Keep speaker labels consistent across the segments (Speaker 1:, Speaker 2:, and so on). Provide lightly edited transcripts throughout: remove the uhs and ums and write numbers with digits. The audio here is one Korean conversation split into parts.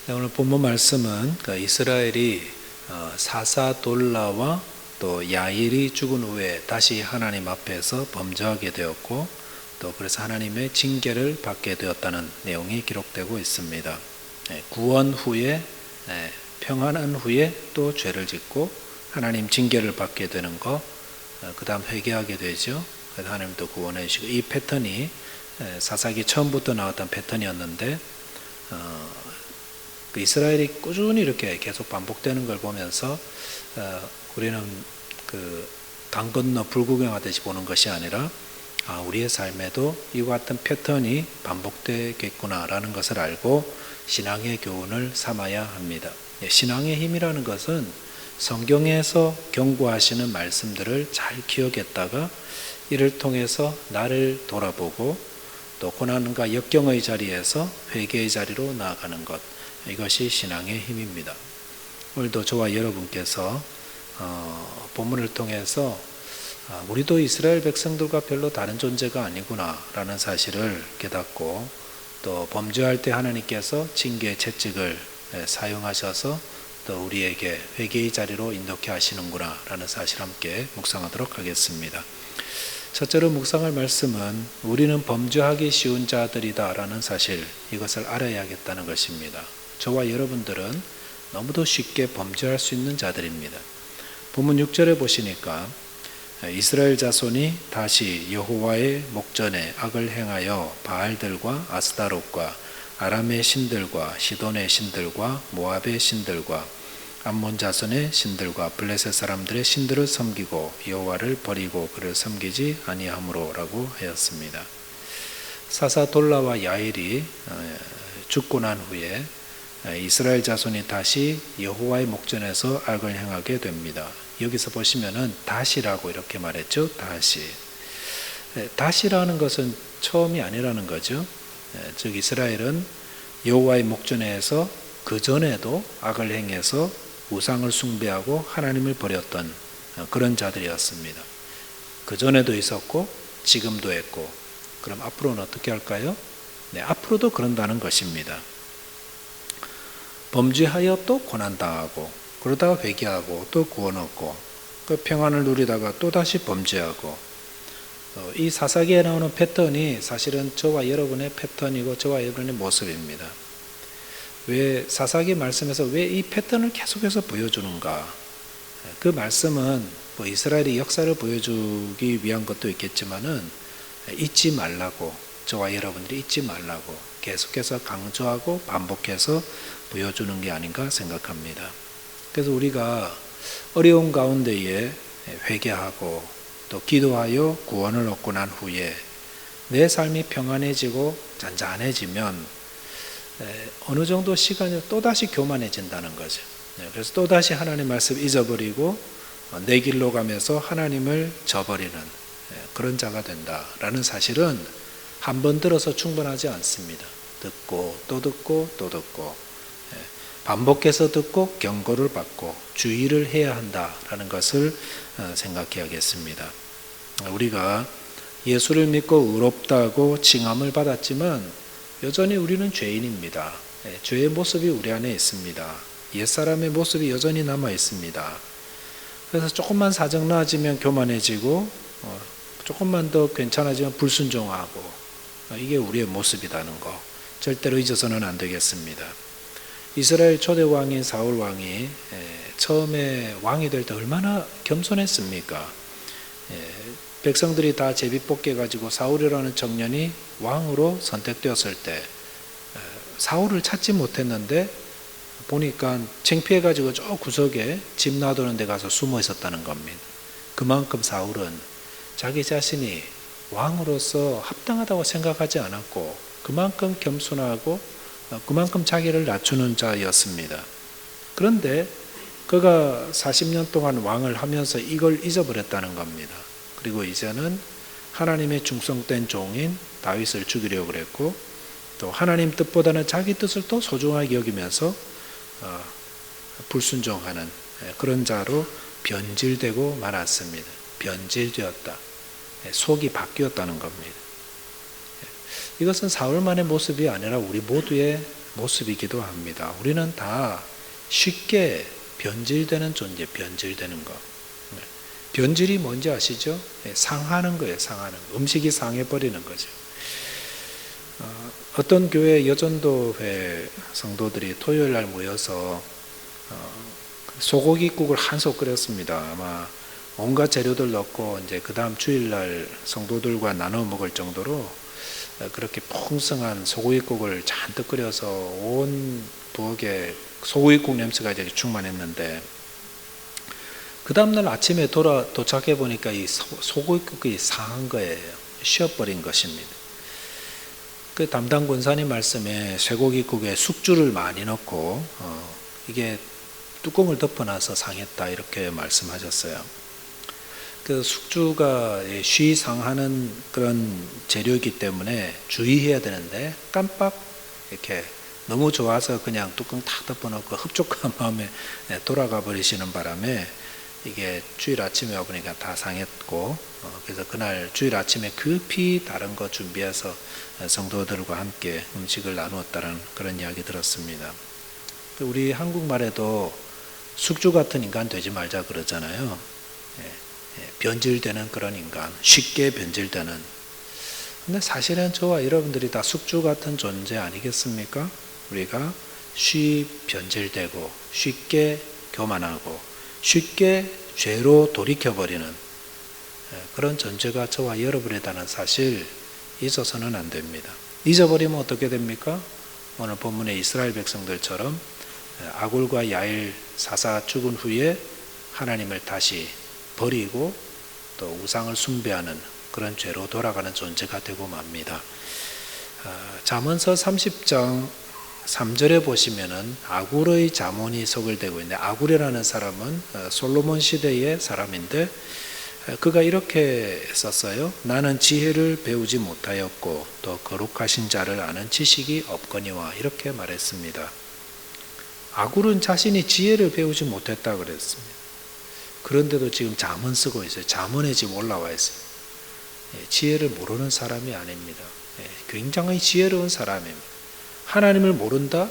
Speaker 1: 네, 오늘 본문 말씀은 이스라엘이 사사돌라와 또 야일이 죽은 후에 다시 하나님 앞에서 범죄하게 되었고 또 그래서 하나님의 징계를 받게 되었다는 내용이 기록되고 있습니다. 구원 후에 평안한 후에 또 죄를 짓고 하나님 징계를 받게 되는 것, 그 다음 회개하게 되죠. 그래서 하나님도 구원해 주시고, 이 패턴이 사사기 처음부터 나왔던 패턴이었는데 이스라엘이 꾸준히 이렇게 계속 반복되는 걸 보면서 우리는 강 건너 불구경하듯이 보는 것이 아니라 우리의 삶에도 이와 같은 패턴이 반복되겠구나라는 것을 알고 신앙의 교훈을 삼아야 합니다. 신앙의 힘이라는 것은 성경에서 경고하시는 말씀들을 잘 기억했다가 이를 통해서 나를 돌아보고 또 고난과 역경의 자리에서 회개의 자리로 나아가는 것, 이것이 신앙의 힘입니다. 오늘도 저와 여러분께서 본문을 통해서 우리도 이스라엘 백성들과 별로 다른 존재가 아니구나 라는 사실을 깨닫고, 또 범죄할 때 하나님께서 징계 채찍을 사용하셔서 또 우리에게 회개의 자리로 인도케 하시는구나 라는 사실을 함께 묵상하도록 하겠습니다. 첫째로 묵상할 말씀은 우리는 범죄하기 쉬운 자들이다 라는 사실, 이것을 알아야겠다는 것입니다. 저와 여러분들은 너무도 쉽게 범죄할 수 있는 자들입니다. 본문 6절에 보시니까 이스라엘 자손이 다시 여호와의 목전에 악을 행하여 바알들과 아스타롯과 아람의 신들과 시돈의 신들과 모압의 신들과 암몬 자손의 신들과 블레셋 사람들의 신들을 섬기고 여호와를 버리고 그를 섬기지 아니하므로라고 하였습니다. 사사돌라와 야일이 죽고 난 후에 이스라엘 자손이 다시 여호와의 목전에서 악을 행하게 됩니다. 여기서 보시면은 다시라고 이렇게 말했죠. 다시라는 것은 처음이 아니라는 거죠. 즉 이스라엘은 여호와의 목전에서 그 전에도 악을 행해서 우상을 숭배하고 하나님을 버렸던 그런 자들이었습니다. 그 전에도 있었고 지금도 했고, 그럼 앞으로는 어떻게 할까요? 앞으로도 그런다는 것입니다. 범죄하여 또 고난당하고, 그러다가 회개하고 또 구원 얻고, 그 평안을 누리다가 또다시 범죄하고, 이 사사기에 나오는 패턴이 사실은 저와 여러분의 패턴이고 저와 여러분의 모습입니다. 왜 사사기 말씀에서 왜 이 패턴을 계속해서 보여주는가? 그 말씀은 이스라엘의 역사를 보여주기 위한 것도 있겠지만은 잊지 말라고, 저와 여러분들이 잊지 말라고 계속해서 강조하고 반복해서 보여주는 게 아닌가 생각합니다. 그래서 우리가 어려운 가운데에 회개하고 또 기도하여 구원을 얻고 난 후에 내 삶이 평안해지고 잔잔해지면 어느 정도 시간이 또다시 교만해진다는 거죠. 그래서 또다시 하나님 말씀 잊어버리고 내 길로 가면서 하나님을 저버리는 그런 자가 된다라는 사실은 한 번 들어서 충분하지 않습니다. 듣고 또 듣고 또 듣고 반복해서 듣고 경고를 받고 주의를 해야 한다라는 것을 생각해야겠습니다. 우리가 예수를 믿고 의롭다고 칭함을 받았지만 여전히 우리는 죄인입니다. 죄의 모습이 우리 안에 있습니다. 옛사람의 모습이 여전히 남아 있습니다. 그래서 조금만 사정 나아지면 교만해지고 조금만 더 괜찮아지면 불순종하고, 이게 우리의 모습이라는 거 절대로 잊어서는 안 되겠습니다. 이스라엘 초대 왕인 사울 왕이 처음에 왕이 될 때 얼마나 겸손했습니까? 백성들이 다 제비뽑기 해가지고 사울이라는 청년이 왕으로 선택되었을 때 사울을 찾지 못했는데 보니까 창피해가지고 저 구석에 집 놔두는 데 가서 숨어 있었다는 겁니다. 그만큼 사울은 자기 자신이 왕으로서 합당하다고 생각하지 않았고 그만큼 겸손하고 그만큼 자기를 낮추는 자였습니다. 그런데 그가 40년 동안 왕을 하면서 이걸 잊어버렸다는 겁니다. 그리고 이제는 하나님의 충성된 종인 다윗을 죽이려고 그랬고, 또 하나님 뜻보다는 자기 뜻을 더 소중하게 여기면서 불순종하는 그런 자로 변질되고 말았습니다. 변질되었다. 속이 바뀌었다는 겁니다. 이것은 사울만의 모습이 아니라 우리 모두의 모습이기도 합니다. 우리는 다 쉽게 변질되는 존재, 변질되는 것. 변질이 뭔지 아시죠? 상하는 거예요, 상하는 거. 음식이 상해버리는 거죠. 어떤 교회 여전도회 성도들이 토요일 날 모여서 소고기국을 한솥 끓였습니다. 아마 온갖 재료들 넣고 이제 그 다음 주일날 성도들과 나눠 먹을 정도로 그렇게 풍성한 소고기국을 잔뜩 끓여서 온 부엌에 소고기국 냄새가 이제 충만했는데, 그 다음날 아침에 도착해 보니까 이 소고기국이 상한 거예요. 쉬어버린 것입니다. 그 담당 권사님 말씀에 쇠고기국에 숙주를 많이 넣고 이게 뚜껑을 덮어놔서 상했다 이렇게 말씀하셨어요. 그 숙주가 쉬 상하는 그런 재료이기 때문에 주의해야 되는데 깜빡 이렇게 너무 좋아서 그냥 뚜껑 다 덮어놓고 흡족한 마음에 돌아가 버리시는 바람에 이게 주일 아침에 와보니까 다 상했고, 그래서 그날 주일 아침에 급히 다른 거 준비해서 성도들과 함께 음식을 나누었다는 그런 이야기 들었습니다. 우리 한국말에도 숙주 같은 인간 되지 말자 그러잖아요. 변질되는 그런 인간, 쉽게 변질되는. 근데 사실은 저와 여러분들이 다 숙주 같은 존재 아니겠습니까? 우리가 변질되고 쉽게 교만하고 쉽게 죄로 돌이켜버리는 그런 존재가 저와 여러분이라는 사실 잊어서는 안 됩니다. 잊어버리면 어떻게 됩니까? 오늘 본문의 이스라엘 백성들처럼 아굴과 야일 사사 죽은 후에 하나님을 다시 버리고 또 우상을 숭배하는 그런 죄로 돌아가는 존재가 되고 맙니다. 잠언서 30장 3절에 보시면은 아굴의 자문이 서글되고 있는데, 아굴이라는 사람은 솔로몬 시대의 사람인데 그가 이렇게 썼어요. 나는 지혜를 배우지 못하였고 또 거룩하신 자를 아는 지식이 없거니와, 이렇게 말했습니다. 아굴은 자신이 지혜를 배우지 못했다 그랬습니다. 그런데도 지금 잠언 쓰고 있어요. 잠언에 지금 올라와 있어요. 지혜를 모르는 사람이 아닙니다. 굉장히 지혜로운 사람입니다. 하나님을 모른다?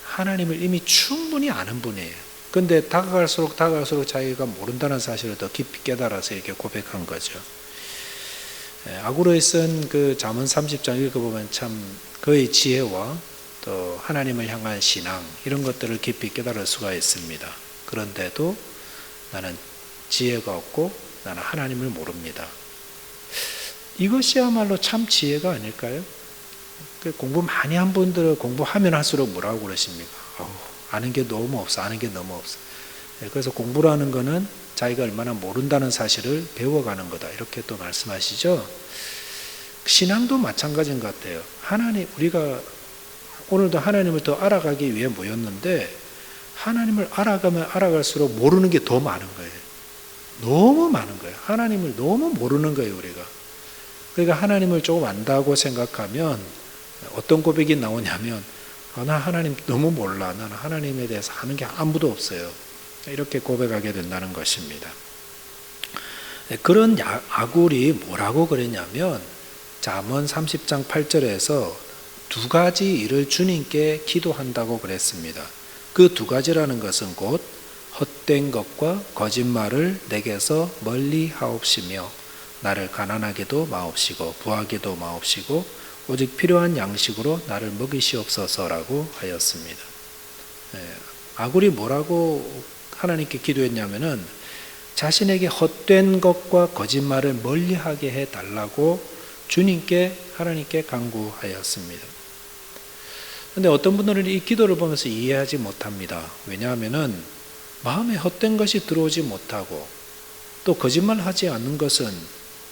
Speaker 1: 하나님을 이미 충분히 아는 분이에요. 그런데 다가갈수록 자기가 모른다는 사실을 더 깊이 깨달아서 이렇게 고백한 거죠. 아굴에 쓴 그 잠언 30장 읽어보면 참 그의 지혜와 또 하나님을 향한 신앙, 이런 것들을 깊이 깨달을 수가 있습니다. 그런데도 나는 지혜가 없고 나는 하나님을 모릅니다. 이것이야말로 참 지혜가 아닐까요? 공부 많이 한 분들은 공부하면 할수록 뭐라고 그러십니까? 아는 게 너무 없어. 그래서 공부라는 거는 자기가 얼마나 모른다는 사실을 배워가는 거다, 이렇게 또 말씀하시죠. 신앙도 마찬가지인 것 같아요. 우리가 오늘도 하나님을 더 알아가기 위해 모였는데, 하나님을 알아가면 알아갈수록 모르는 게 더 많은 거예요. 너무 많은 거예요. 하나님을 너무 모르는 거예요, 우리가. 그러니까 하나님을 조금 안다고 생각하면 어떤 고백이 나오냐면, 나 하나님 너무 몰라. 나는 하나님에 대해서 아는 게 아무도 없어요. 이렇게 고백하게 된다는 것입니다. 그런 아굴이 뭐라고 그랬냐면, 잠언 30장 8절에서 두 가지 일을 주님께 기도한다고 그랬습니다. 그 두 가지라는 것은 곧 헛된 것과 거짓말을 내게서 멀리 하옵시며 나를 가난하게도 마옵시고 부하게도 마옵시고 오직 필요한 양식으로 나를 먹이시옵소서라고 하였습니다. 아굴이 뭐라고 하나님께 기도했냐면은 자신에게 헛된 것과 거짓말을 멀리하게 해달라고 하나님께 간구하였습니다. 그런데 어떤 분들은 이 기도를 보면서 이해하지 못합니다. 왜냐하면은 마음에 헛된 것이 들어오지 못하고 또 거짓말하지 않는 것은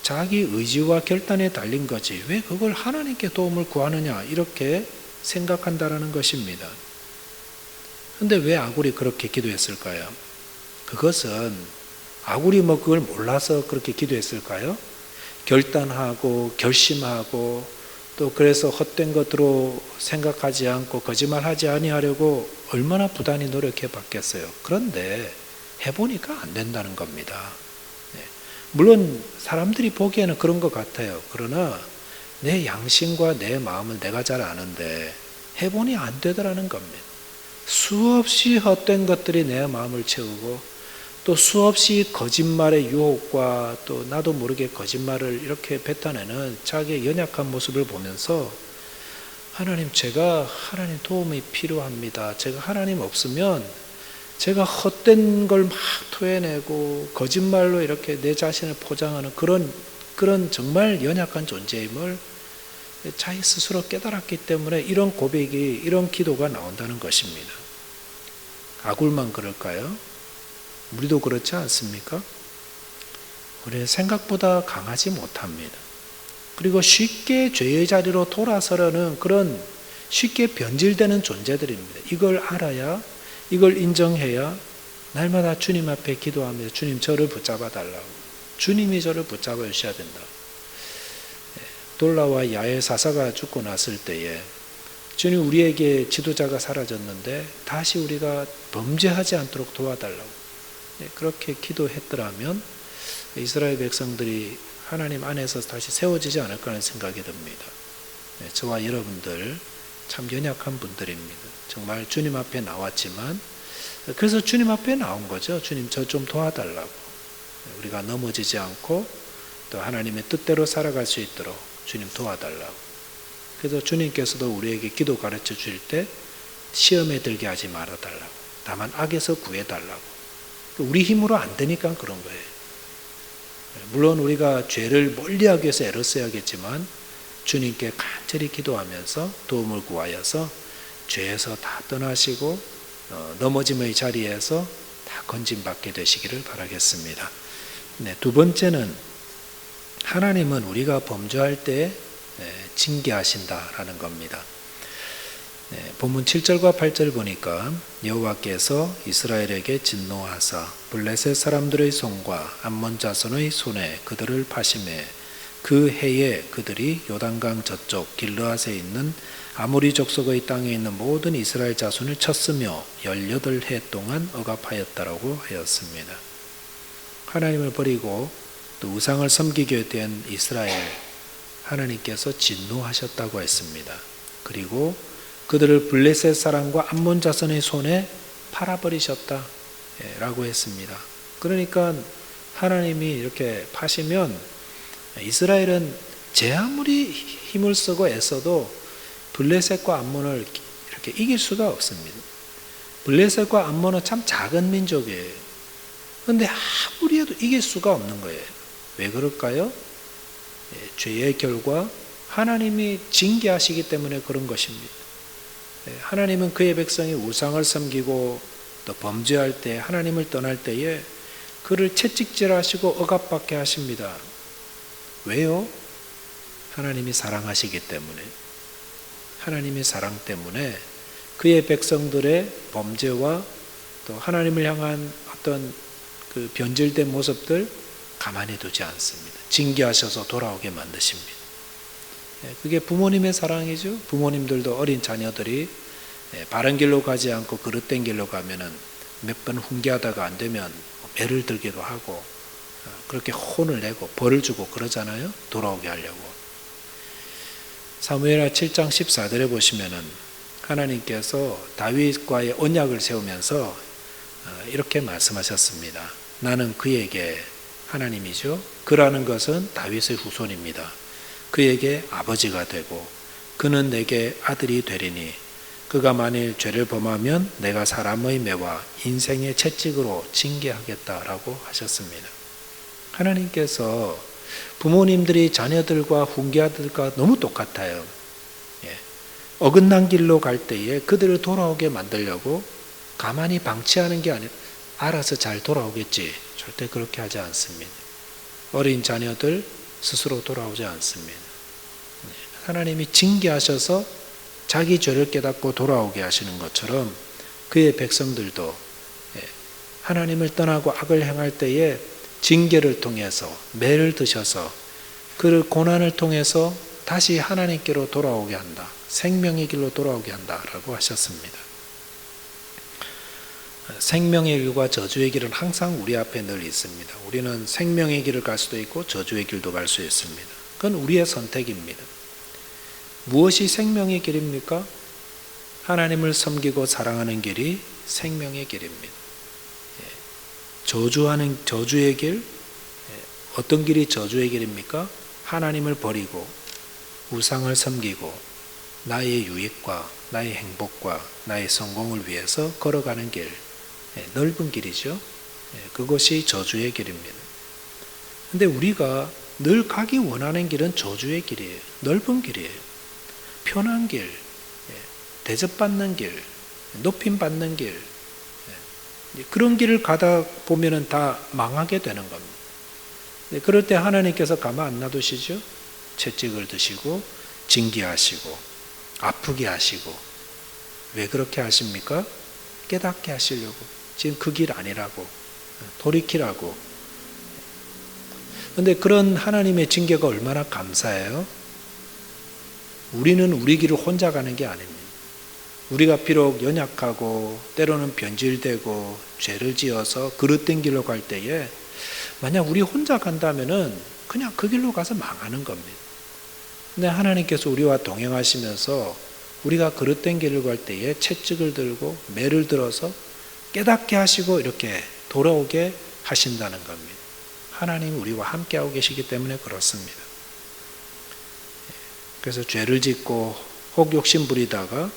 Speaker 1: 자기 의지와 결단에 달린 거지 왜 그걸 하나님께 도움을 구하느냐, 이렇게 생각한다라는 것입니다. 그런데 왜 아굴이 그렇게 기도했을까요? 그것은 아굴이 그걸 몰라서 그렇게 기도했을까요? 결단하고 결심하고 또 그래서 헛된 것으로 생각하지 않고 거짓말하지 아니하려고 얼마나 부단히 노력해 봤겠어요. 그런데 해보니까 안 된다는 겁니다. 물론 사람들이 보기에는 그런 것 같아요. 그러나 내 양심과 내 마음을 내가 잘 아는데 해보니 안 되더라는 겁니다. 수없이 헛된 것들이 내 마음을 채우고 또 수없이 거짓말의 유혹과 또 나도 모르게 거짓말을 이렇게 뱉어내는 자기의 연약한 모습을 보면서 하나님, 제가 하나님 도움이 필요합니다. 제가 하나님 없으면 제가 헛된 걸 막 토해내고 거짓말로 이렇게 내 자신을 포장하는 그런 정말 연약한 존재임을 자기 스스로 깨달았기 때문에 이런 고백이, 이런 기도가 나온다는 것입니다. 아굴만 그럴까요? 우리도 그렇지 않습니까? 우리는 생각보다 강하지 못합니다. 그리고 쉽게 죄의 자리로 돌아서려는 그런 쉽게 변질되는 존재들입니다. 이걸 알아야, 이걸 인정해야 날마다 주님 앞에 기도하며 주님 저를 붙잡아 달라고, 주님이 저를 붙잡아 주셔야 된다. 돌라와 야엘 사사가 죽고 났을 때에 주님, 우리에게 지도자가 사라졌는데 다시 우리가 범죄하지 않도록 도와달라고 그렇게 기도했더라면 이스라엘 백성들이 하나님 안에서 다시 세워지지 않을까 하는 생각이 듭니다. 저와 여러분들 참 연약한 분들입니다. 정말 주님 앞에 나왔지만, 그래서 주님 앞에 나온 거죠. 주님 저 좀 도와달라고. 우리가 넘어지지 않고 또 하나님의 뜻대로 살아갈 수 있도록 주님 도와달라고. 그래서 주님께서도 우리에게 기도 가르쳐 주실 때 시험에 들게 하지 말아달라고, 다만 악에서 구해달라고. 우리 힘으로 안 되니까 그런 거예요. 물론 우리가 죄를 멀리하기 위해서 애를 써야겠지만 주님께 간절히 기도하면서 도움을 구하여서 죄에서 다 떠나시고 넘어짐의 자리에서 다 건짐받게 되시기를 바라겠습니다. 두 번째는 하나님은 우리가 범죄할 때 징계하신다라는 겁니다. 본문 7절과 8절 보니까 여호와께서 이스라엘에게 진노하사 블레셋 사람들의 손과 암몬 자손의 손에 그들을 파심해 그 해에 그들이 요단강 저쪽 길르앗에 있는 아모리 족속의 땅에 있는 모든 이스라엘 자손을 쳤으며 18해 동안 억압하였다라고 하였습니다. 하나님을 버리고 또 우상을 섬기게 된 이스라엘, 하나님께서 진노하셨다고 했습니다. 그리고 그들을 블레셋 사람과 암몬 자손의 손에 팔아버리셨다 라고 했습니다. 그러니까 하나님이 이렇게 파시면 이스라엘은 제 아무리 힘을 쓰고 애써도 블레셋과 암몬을 이렇게 이길 수가 없습니다. 블레셋과 암몬은 참 작은 민족이에요. 그런데 아무리 해도 이길 수가 없는 거예요. 왜 그럴까요? 죄의 결과 하나님이 징계하시기 때문에 그런 것입니다. 하나님은 그의 백성이 우상을 섬기고 또 범죄할 때, 하나님을 떠날 때에 그를 채찍질하시고 억압받게 하십니다. 왜요? 하나님이 사랑하시기 때문에, 하나님의 사랑 때문에 그의 백성들의 범죄와 또 하나님을 향한 어떤 그 변질된 모습들 가만히 두지 않습니다. 징계하셔서 돌아오게 만드십니다. 그게 부모님의 사랑이죠. 부모님들도 어린 자녀들이 바른 길로 가지 않고 그릇된 길로 가면은 몇 번 훈계하다가 안 되면 매를 들기도 하고 그렇게 혼을 내고 벌을 주고 그러잖아요. 돌아오게 하려고. 사무엘하 7장 14절에 보시면은 하나님께서 다윗과의 언약을 세우면서 이렇게 말씀하셨습니다. 나는 그에게, 하나님이죠. 그라는 것은 다윗의 후손입니다. 그에게 아버지가 되고 그는 내게 아들이 되리니 그가 만일 죄를 범하면 내가 사람의 매와 인생의 채찍으로 징계하겠다라고 하셨습니다. 하나님께서 부모님들이 자녀들과 훈계아들과 너무 똑같아요. 어긋난 길로 갈 때에 그들을 돌아오게 만들려고 가만히 방치하는 게 아니라 알아서 잘 돌아오겠지. 절대 그렇게 하지 않습니다. 어린 자녀들 스스로 돌아오지 않습니다. 하나님이 징계하셔서 자기 죄를 깨닫고 돌아오게 하시는 것처럼 그의 백성들도 하나님을 떠나고 악을 행할 때에 징계를 통해서, 매를 드셔서 그 고난을 통해서 다시 하나님께로 돌아오게 한다. 생명의 길로 돌아오게 한다라고 하셨습니다. 생명의 길과 저주의 길은 항상 우리 앞에 늘 있습니다. 우리는 생명의 길을 갈 수도 있고 저주의 길도 갈 수 있습니다. 그건 우리의 선택입니다. 무엇이 생명의 길입니까? 하나님을 섬기고 사랑하는 길이 생명의 길입니다. 저주의 길, 어떤 길이 저주의 길입니까? 하나님을 버리고 우상을 섬기고 나의 유익과 나의 행복과 나의 성공을 위해서 걸어가는 길, 넓은 길이죠. 그것이 저주의 길입니다. 근데 우리가 늘 가기 원하는 길은 저주의 길이에요. 넓은 길이에요. 편한 길, 대접받는 길, 높임받는 길, 그런 길을 가다 보면은 다 망하게 되는 겁니다. 그럴 때 하나님께서 가만 안 놔두시죠? 채찍을 드시고 징계하시고 아프게 하시고. 왜 그렇게 하십니까? 깨닫게 하시려고. 지금 그 길 아니라고, 돌이키라고. 그런데 그런 하나님의 징계가 얼마나 감사해요? 우리는 우리 길을 혼자 가는 게 아닙니다. 우리가 비록 연약하고 때로는 변질되고 죄를 지어서 그릇된 길로 갈 때에 만약 우리 혼자 간다면은 그냥 그 길로 가서 망하는 겁니다. 근데 하나님께서 우리와 동행하시면서 우리가 그릇된 길을 갈 때에 채찍을 들고 매를 들어서 깨닫게 하시고 이렇게 돌아오게 하신다는 겁니다. 하나님이 우리와 함께하고 계시기 때문에 그렇습니다. 그래서 죄를 짓고 혹 욕심 부리다가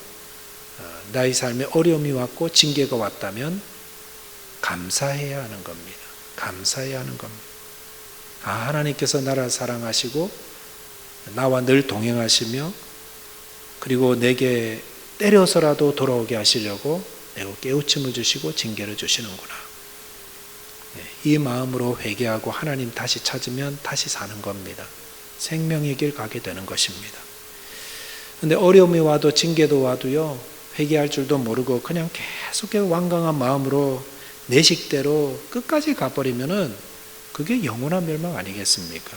Speaker 1: 나의 삶에 어려움이 왔고 징계가 왔다면 감사해야 하는 겁니다. 감사해야 하는 겁니다. 하나님께서 나를 사랑하시고 나와 늘 동행하시며 그리고 내게 때려서라도 돌아오게 하시려고 내가 깨우침을 주시고 징계를 주시는구나. 이 마음으로 회개하고 하나님 다시 찾으면 다시 사는 겁니다. 생명의 길 가게 되는 것입니다. 그런데 어려움이 와도 징계도 와도요, 회개할 줄도 모르고 그냥 계속 완강한 마음으로 내 식대로 끝까지 가버리면은 그게 영원한 멸망 아니겠습니까?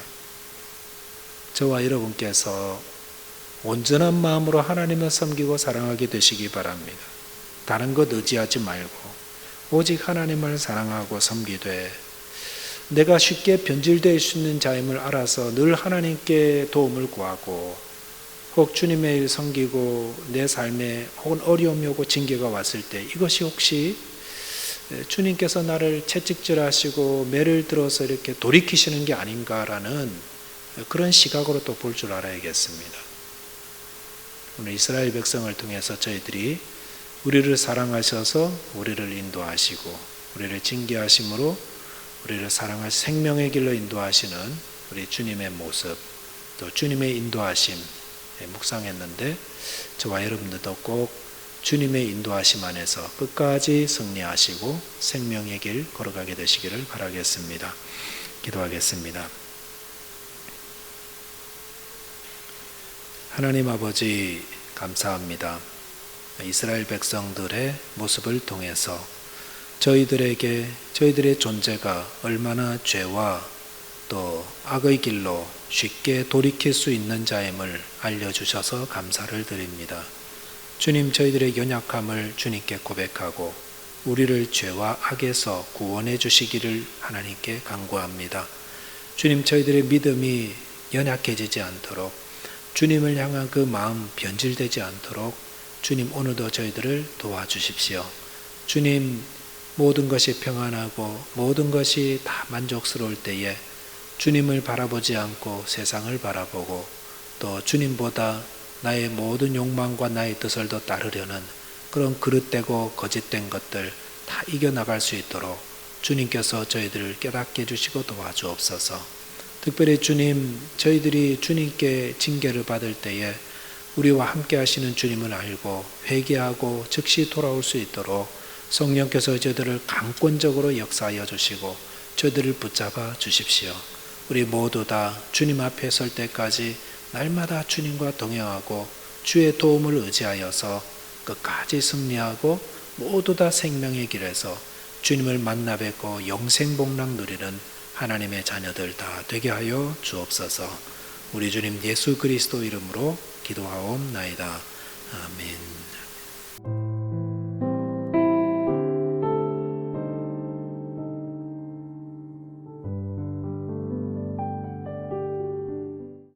Speaker 1: 저와 여러분께서 온전한 마음으로 하나님을 섬기고 사랑하게 되시기 바랍니다. 다른 것 의지하지 말고 오직 하나님을 사랑하고 섬기되 내가 쉽게 변질될 수 있는 자임을 알아서 늘 하나님께 도움을 구하고 혹 주님의 일 섬기고 내 삶에 혹은 어려움이 오고 징계가 왔을 때 이것이 혹시 주님께서 나를 채찍질하시고 매를 들어서 이렇게 돌이키시는 게 아닌가라는 그런 시각으로 또 볼 줄 알아야겠습니다. 오늘 이스라엘 백성을 통해서 저희들이 우리를 사랑하셔서 우리를 인도하시고 우리를 징계하심으로 우리를 사랑하시 생명의 길로 인도하시는 우리 주님의 모습 또 주님의 인도하심 묵상했는데 저와 여러분들도 꼭 주님의 인도하심 안에서 끝까지 승리하시고 생명의 길 걸어가게 되시기를 바라겠습니다. 기도하겠습니다. 하나님 아버지 감사합니다. 이스라엘 백성들의 모습을 통해서 저희들의 존재가 얼마나 죄와 또 악의 길로 쉽게 돌이킬 수 있는 자임을 알려주셔서 감사를 드립니다. 주님, 저희들의 연약함을 주님께 고백하고 우리를 죄와 악에서 구원해 주시기를 하나님께 간구합니다. 주님, 저희들의 믿음이 연약해지지 않도록 주님을 향한 그 마음 변질되지 않도록 주님 오늘도 저희들을 도와주십시오. 주님, 모든 것이 평안하고 모든 것이 다 만족스러울 때에 주님을 바라보지 않고 세상을 바라보고 또 주님보다 나의 모든 욕망과 나의 뜻을 더 따르려는 그런 그릇되고 거짓된 것들 다 이겨나갈 수 있도록 주님께서 저희들을 깨닫게 해주시고 도와주옵소서. 특별히 주님, 저희들이 주님께 징계를 받을 때에 우리와 함께 하시는 주님을 알고 회개하고 즉시 돌아올 수 있도록 성령께서 저희들을 강권적으로 역사하여 주시고 저희들을 붙잡아 주십시오. 우리 모두 다 주님 앞에 설 때까지 날마다 주님과 동행하고 주의 도움을 의지하여서 끝까지 승리하고 모두 다 생명의 길에서 주님을 만나 뵙고 영생복락 누리는 하나님의 자녀들 다 되게 하여 주옵소서. 우리 주님 예수 그리스도 이름으로 기도하옵나이다. 아멘.